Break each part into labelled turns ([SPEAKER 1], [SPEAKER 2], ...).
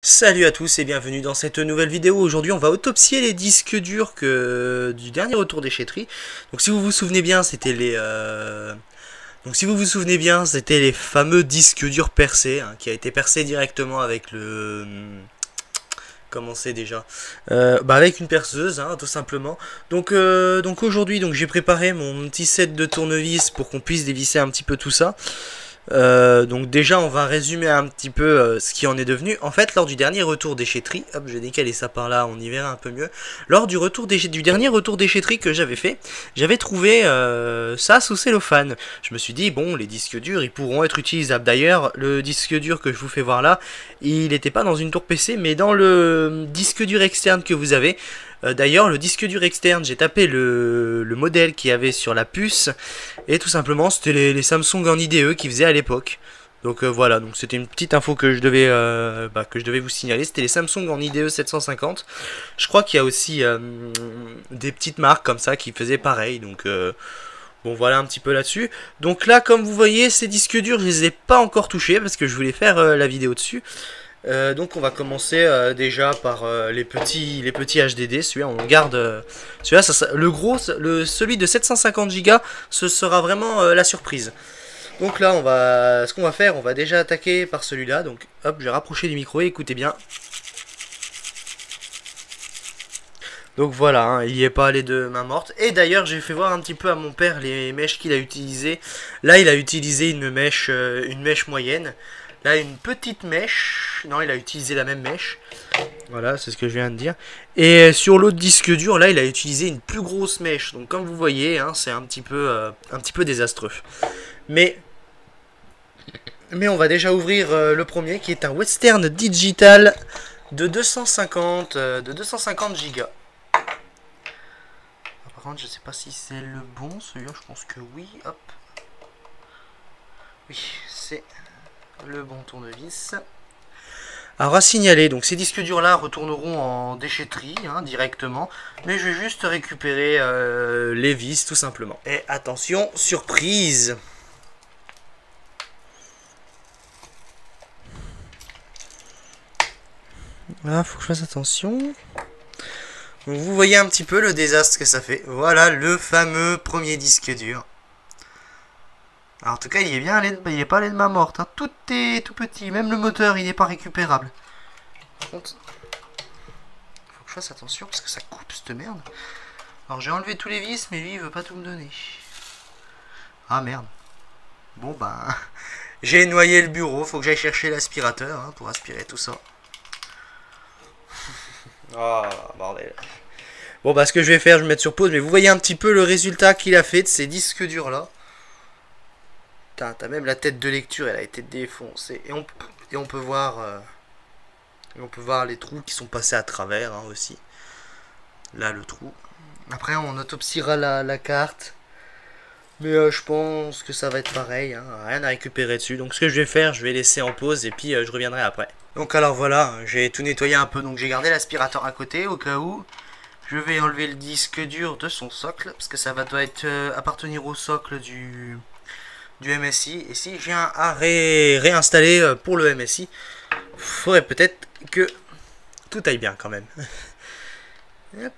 [SPEAKER 1] Salut à tous et bienvenue dans cette nouvelle vidéo. Aujourd'hui on va autopsier les disques durs du dernier retour déchetterie. Donc si vous vous souvenez bien c'était les fameux disques durs percés, hein, qui a été percé directement avec le... Comment c'est déjà avec une perceuse, hein, tout simplement. Donc aujourd'hui j'ai préparé mon petit set de tournevis pour qu'on puisse dévisser un petit peu tout ça. Donc déjà on va résumer un petit peu ce qui en est devenu. En fait lors du dernier retour déchetterie, hop je vais décaler ça par là, on y verra un peu mieux. Lors du dernier retour déchetterie que j'avais fait, j'avais trouvé ça sous cellophane. Je me suis dit bon les disques durs ils pourront être utilisables. D'ailleurs le disque dur que je vous fais voir là, il n'était pas dans une tour PC mais dans le disque dur externe que vous avez. D'ailleurs, le disque dur externe, j'ai tapé le modèle qu'il y avait sur la puce, et tout simplement, c'était les Samsung en IDE qui faisaient à l'époque. Donc voilà, donc c'était une petite info que je devais vous signaler. C'était les Samsung en IDE 750. Je crois qu'il y a aussi des petites marques comme ça qui faisaient pareil. Donc bon, voilà un petit peu là-dessus. Donc là, comme vous voyez, ces disques durs, je les ai pas encore touchés parce que je voulais faire la vidéo dessus. Donc on va commencer déjà par les petits HDD. Celui-là on garde. Celui-là, le gros, celui de 750 Go, ce sera vraiment la surprise. Donc là ce qu'on va faire, on va déjà attaquer par celui-là. Donc hop, j'ai rapproché du micro et écoutez bien. Donc voilà, hein, il n'y est pas allé de main morte. Et d'ailleurs, j'ai fait voir un petit peu à mon père les mèches qu'il a utilisées. Là, il a utilisé une mèche moyenne. Là, une petite mèche. Non, il a utilisé la même mèche. Voilà, c'est ce que je viens de dire. Et sur l'autre disque dur, là, il a utilisé une plus grosse mèche. Donc, comme vous voyez, hein, c'est un petit peu désastreux. Mais on va déjà ouvrir le premier, qui est un Western Digital de 250 Go. Par contre, je sais pas si c'est le bon, celui-là, je pense que oui. Hop. Oui, c'est le bon tournevis. Alors à signaler, donc ces disques durs là retourneront en déchetterie hein, directement, mais je vais juste récupérer les vis tout simplement. Et attention, surprise! Là, faut que je fasse attention. Donc, vous voyez un petit peu le désastre que ça fait. Voilà le fameux premier disque dur. Alors, en tout cas, il est bien allé, il n'est pas allé de main morte. Hein. Tout est tout petit, même le moteur, il n'est pas récupérable. Par contre, faut que je fasse attention parce que ça coupe cette merde. Alors, j'ai enlevé tous les vis, mais lui, il veut pas tout me donner. Ah merde. Bon, ben, j'ai noyé le bureau. Faut que j'aille chercher l'aspirateur hein, pour aspirer tout ça. Ah, oh, bordel. Bon, bah, ce que je vais faire, je vais mettre sur pause, mais vous voyez un petit peu le résultat qu'il a fait de ces disques durs là. T'as même la tête de lecture, elle a été défoncée. Et on peut voir les trous qui sont passés à travers hein, aussi. Là, le trou. Après, on autopsiera la carte. Mais je pense que ça va être pareil. Hein, rien à récupérer dessus. Donc, ce que je vais faire, je vais laisser en pause et puis je reviendrai après. Donc, alors voilà, j'ai tout nettoyé un peu. Donc, j'ai gardé l'aspirateur à côté au cas où. Je vais enlever le disque dur de son socle. Parce que ça doit être appartenir au socle du MSI. Et si je viens à réinstaller pour le MSI, faudrait peut-être que tout aille bien quand même. Hop.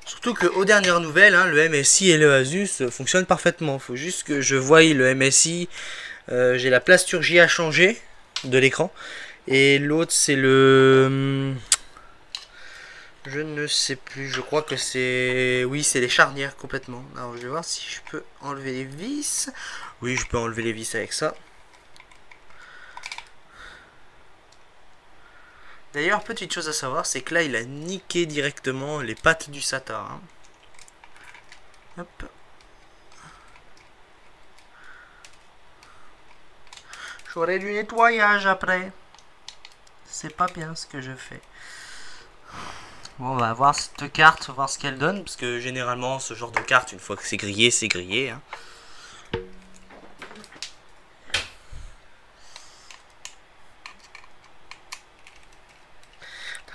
[SPEAKER 1] Surtout qu'aux dernières nouvelles, hein, le MSI et le Asus fonctionnent parfaitement. Il faut juste que je voie le MSI. J'ai la plasturgie à changer de l'écran. Et l'autre c'est le... Je ne sais plus, je crois que c'est... Oui, c'est les charnières complètement. Alors je vais voir si je peux enlever les vis. Oui, je peux enlever les vis avec ça. D'ailleurs, petite chose à savoir, c'est que là, il a niqué directement les pattes du SATA. Hein. Hop. J'aurai du nettoyage après. C'est pas bien ce que je fais. Bon, on va voir cette carte, voir ce qu'elle donne. Parce que généralement, ce genre de carte, une fois que c'est grillé, c'est grillé. Hein.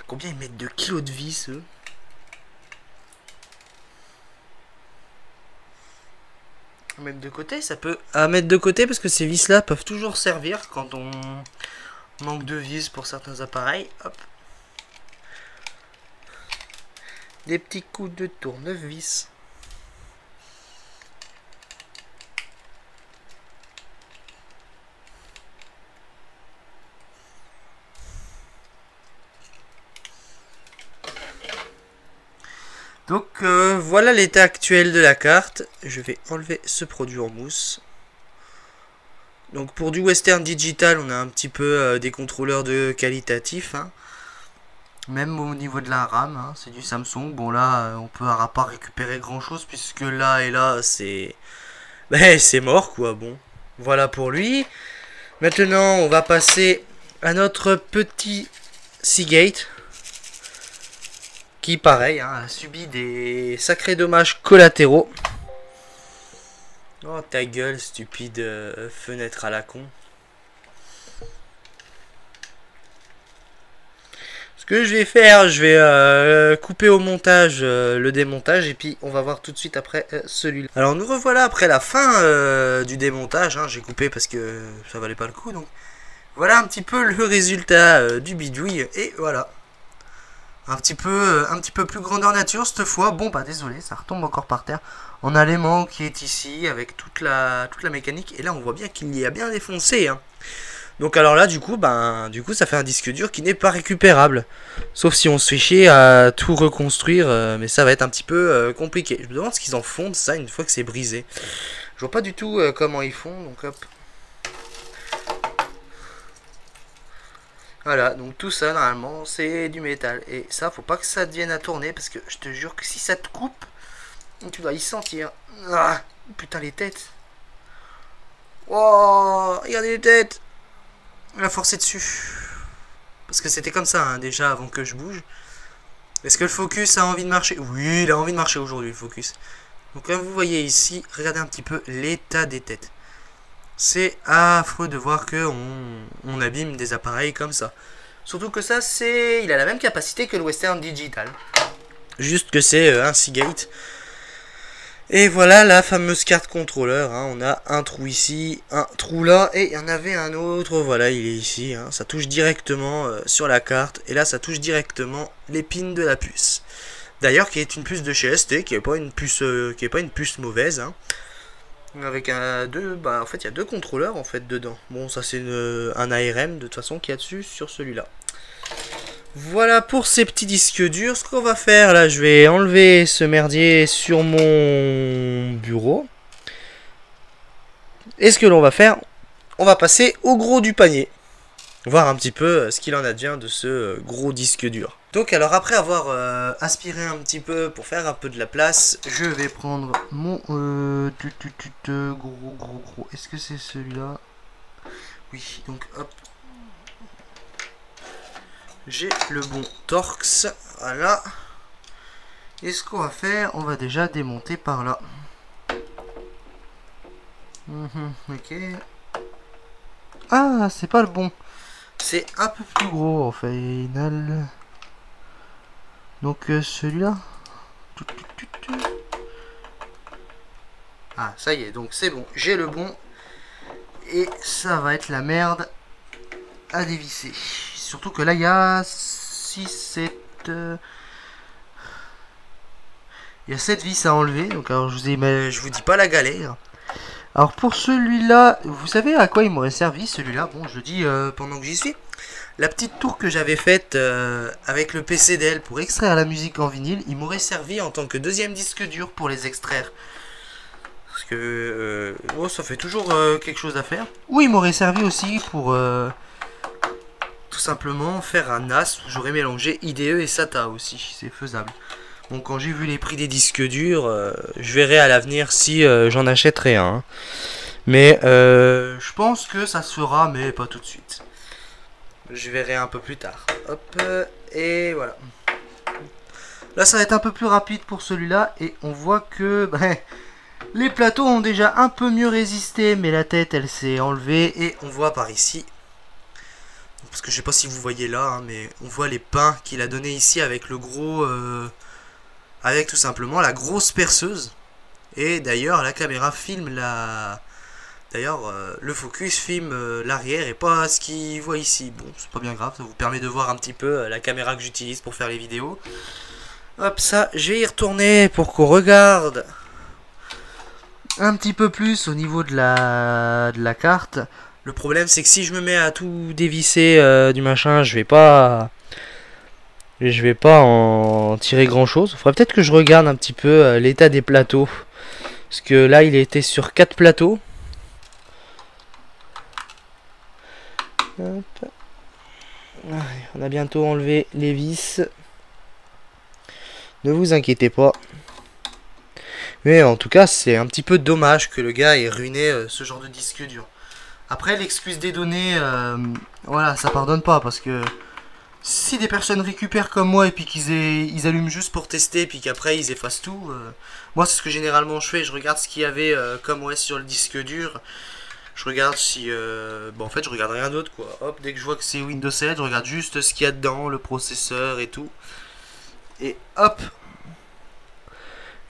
[SPEAKER 1] Combien ils mettent de kilos de vis, eux? À mettre de côté, ça peut... À mettre de côté, parce que ces vis-là peuvent toujours servir quand Manque de vis pour certains appareils. Hop. Des petits coups de tournevis. Donc voilà l'état actuel de la carte. Je vais enlever ce produit en mousse. Donc pour du Western Digital, on a un petit peu des contrôleurs de qualitatif. Hein. Même au niveau de la RAM, hein, c'est du Samsung. Bon là, on peut pas récupérer grand chose puisque là et là, c'est... Ben, c'est mort quoi, bon. Voilà pour lui. Maintenant, on va passer à notre petit Seagate. Qui, pareil, hein, a subi des sacrés dommages collatéraux. Oh, ta gueule, stupide fenêtre à la con. Ce que je vais faire, je vais couper au montage le démontage. Et puis, on va voir tout de suite après celui-là. Alors, nous revoilà après la fin du démontage. Hein, j'ai coupé parce que ça valait pas le coup. Donc, voilà un petit peu le résultat du bidouille. Et voilà. Un petit peu plus grandeur nature cette fois. Bon bah désolé, ça retombe encore par terre. On a l'aimant qui est ici avec toute la mécanique. Et là on voit bien qu'il y a bien défoncé. Hein. Donc alors là du coup ça fait un disque dur qui n'est pas récupérable. Sauf si on se fait chier à tout reconstruire. Mais ça va être un petit peu compliqué. Je me demande ce qu'ils en font de ça une fois que c'est brisé. Je vois pas du tout comment ils font. Donc hop. Voilà, donc tout ça normalement c'est du métal. Et ça, faut pas que ça devienne à tourner parce que je te jure que si ça te coupe, tu dois y sentir. Ah, putain, les têtes. Oh, regardez les têtes. La force est dessus. Parce que c'était comme ça hein, déjà avant que je bouge. Est-ce que le focus a envie de marcher? Oui, il a envie de marcher aujourd'hui le focus. Donc comme vous voyez ici, regardez un petit peu l'état des têtes. C'est affreux de voir que on abîme des appareils comme ça. Surtout que ça, il a la même capacité que le Western Digital. Juste que c'est un Seagate. Et voilà la fameuse carte contrôleur. Hein. On a un trou ici, un trou là, et il y en avait un autre. Voilà, il est ici. Hein. Ça touche directement sur la carte. Et là, ça touche directement l'épine de la puce. D'ailleurs, qui est une puce de chez ST, qui n'est pas une puce mauvaise. Hein. Avec en fait il y a deux contrôleurs en fait dedans. Bon ça c'est un ARM de toute façon qu'il y a dessus sur celui-là. Voilà pour ces petits disques durs. Ce qu'on va faire là, je vais enlever ce merdier sur mon bureau. Et ce que l'on va faire, on va passer au gros du panier. Voir un petit peu ce qu'il en advient de ce gros disque dur. Donc alors après avoir aspiré un petit peu pour faire un peu de la place, je vais prendre mon gros. Est-ce que c'est celui-là? Oui, donc hop. J'ai le bon Torx, voilà. Et ce qu'on va faire, on va déjà démonter par là. Ok. Ah, c'est pas le bon. C'est un peu plus gros en final. Donc celui-là. Ah ça y est, donc c'est bon, j'ai le bon. Et ça va être la merde à dévisser. Surtout que là il y a 6, 7... il y a 7 vis à enlever. Donc alors je vous dis pas la galère. Alors pour celui-là, vous savez à quoi il m'aurait servi celui-là? Bon, je le dis pendant que j'y suis. La petite tour que j'avais faite avec le PCDL pour extraire la musique en vinyle, il m'aurait servi en tant que deuxième disque dur pour les extraire. Parce que ça fait toujours quelque chose à faire. Ou il m'aurait servi aussi pour tout simplement faire un NAS où j'aurais mélangé IDE et SATA aussi. C'est faisable. Bon, quand j'ai vu les prix des disques durs, je verrai à l'avenir si j'en achèterai un. Hein. Mais je pense que ça se fera, mais pas tout de suite. Je verrai un peu plus tard. Hop, et voilà. Là, ça va être un peu plus rapide pour celui-là. Et on voit que les plateaux ont déjà un peu mieux résisté. Mais la tête, elle s'est enlevée. Et on voit par ici. Parce que je sais pas si vous voyez là, hein, mais on voit les pins qu'il a donné ici avec le gros... avec tout simplement la grosse perceuse. Et d'ailleurs, la caméra filme D'ailleurs, le focus filme l'arrière et pas ce qu'il voit ici. Bon, c'est pas bien grave, ça vous permet de voir un petit peu la caméra que j'utilise pour faire les vidéos. Hop, ça, je vais y retourner pour qu'on regarde un petit peu plus au niveau de la carte. Le problème, c'est que si je me mets à tout dévisser du machin, je vais pas en tirer grand chose. Il faudrait peut-être que je regarde un petit peu l'état des plateaux. Parce que là, il était sur 4 plateaux. Hop. On a bientôt enlevé les vis. Ne vous inquiétez pas. Mais en tout cas, c'est un petit peu dommage que le gars ait ruiné ce genre de disque dur. Après, l'excuse des données, voilà, ça pardonne pas. Parce que si des personnes récupèrent comme moi et puis ils allument juste pour tester et puis qu'après ils effacent tout, moi c'est ce que généralement je fais. Je regarde ce qu'il y avait comme OS sur le disque dur. Je regarde si... bon, en fait, je regarde rien d'autre, quoi. Hop, dès que je vois que c'est Windows 7, je regarde juste ce qu'il y a dedans, le processeur et tout. Et hop.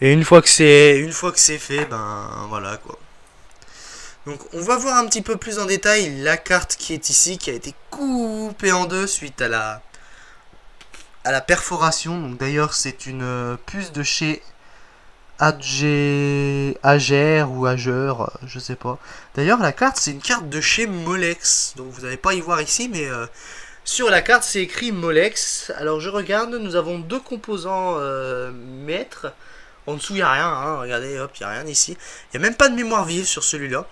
[SPEAKER 1] Et une fois que c'est fait, ben voilà, quoi. Donc, on va voir un petit peu plus en détail la carte qui est ici, qui a été coupée en deux suite à la perforation. Donc, d'ailleurs, c'est une puce de chez Ager ou Ager, je sais pas. D'ailleurs, la carte, c'est une carte de chez Molex. Donc, vous n'allez pas y voir ici, mais sur la carte, c'est écrit Molex. Alors, je regarde, nous avons deux composants maîtres. En dessous, il n'y a rien. Hein. Regardez, hop, il n'y a rien ici. Il n'y a même pas de mémoire vive sur celui-là.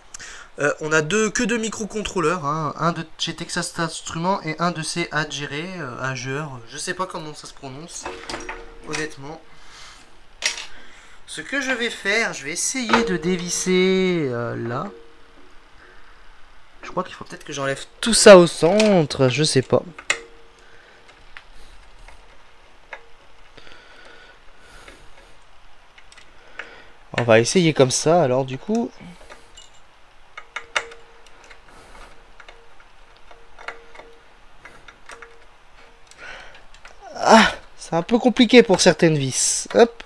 [SPEAKER 1] On a que deux microcontrôleurs. Hein. Un de chez Texas Instruments et un de chez Ager. Je sais pas comment ça se prononce, honnêtement. Ce que je vais faire, je vais essayer de dévisser là. Je crois qu'il faut peut-être que j'enlève tout ça au centre, je sais pas. On va essayer comme ça, alors du coup... Ah, c'est un peu compliqué pour certaines vis. Hop.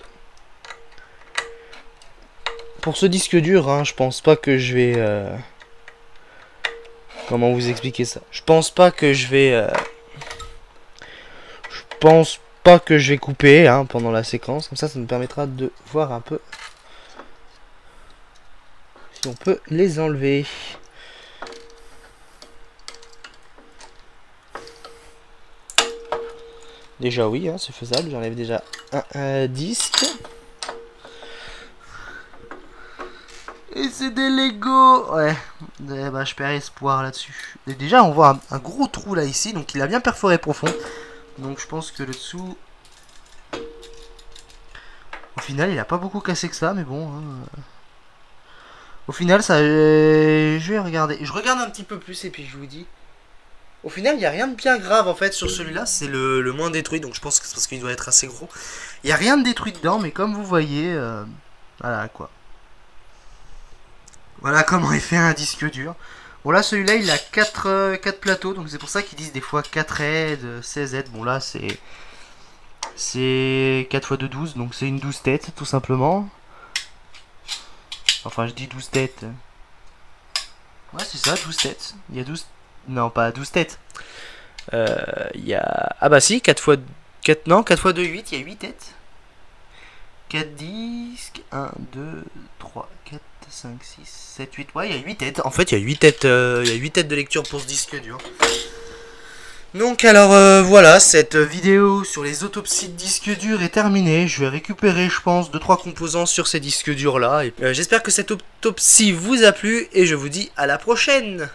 [SPEAKER 1] Pour ce disque dur, hein, je pense pas que je vais... Comment vous expliquer ça? Je pense pas que je vais... Je pense pas que je vais couper hein, pendant la séquence. Comme ça nous permettra de voir un peu si on peut les enlever. Déjà oui, hein, c'est faisable. J'enlève déjà un disque. Et c'est des Lego. Ouais, bah, je perds espoir là-dessus. Déjà, on voit un gros trou là ici. Donc il a bien perforé profond. Donc je pense que le dessous... Au final, il a pas beaucoup cassé que ça. Mais bon... Hein. Au final, ça... je vais regarder. Je regarde un petit peu plus et puis je vous dis... Au final, il n'y a rien de bien grave en fait sur celui-là. C'est le moins détruit. Donc je pense que c'est parce qu'il doit être assez gros. Il n'y a rien de détruit dedans. Mais comme vous voyez... voilà quoi. Voilà comment est fait un disque dur. Bon là celui-là il a 4 plateaux. Donc c'est pour ça qu'ils disent des fois 4 aides, 16 aides. Bon là c'est 4 x 2 12. Donc c'est une 12 têtes tout simplement. Enfin je dis 12 têtes. Ouais c'est ça 12 têtes. Il y a 12... Non pas 12 têtes. Il y a... Ah bah si 4 x 4... Non 4 x 2 8. Il y a 8 têtes. 4 disques. 1, 2, 3, 4... 5, 6, 7, 8, ouais, il y a 8 têtes. En fait, il y a 8 têtes, de lecture pour ce disque dur. Donc, alors, voilà, cette vidéo sur les autopsies de disques durs est terminée. Je vais récupérer, je pense, 2-3 composants sur ces disques durs-là. J'espère que cette autopsie vous a plu et je vous dis à la prochaine.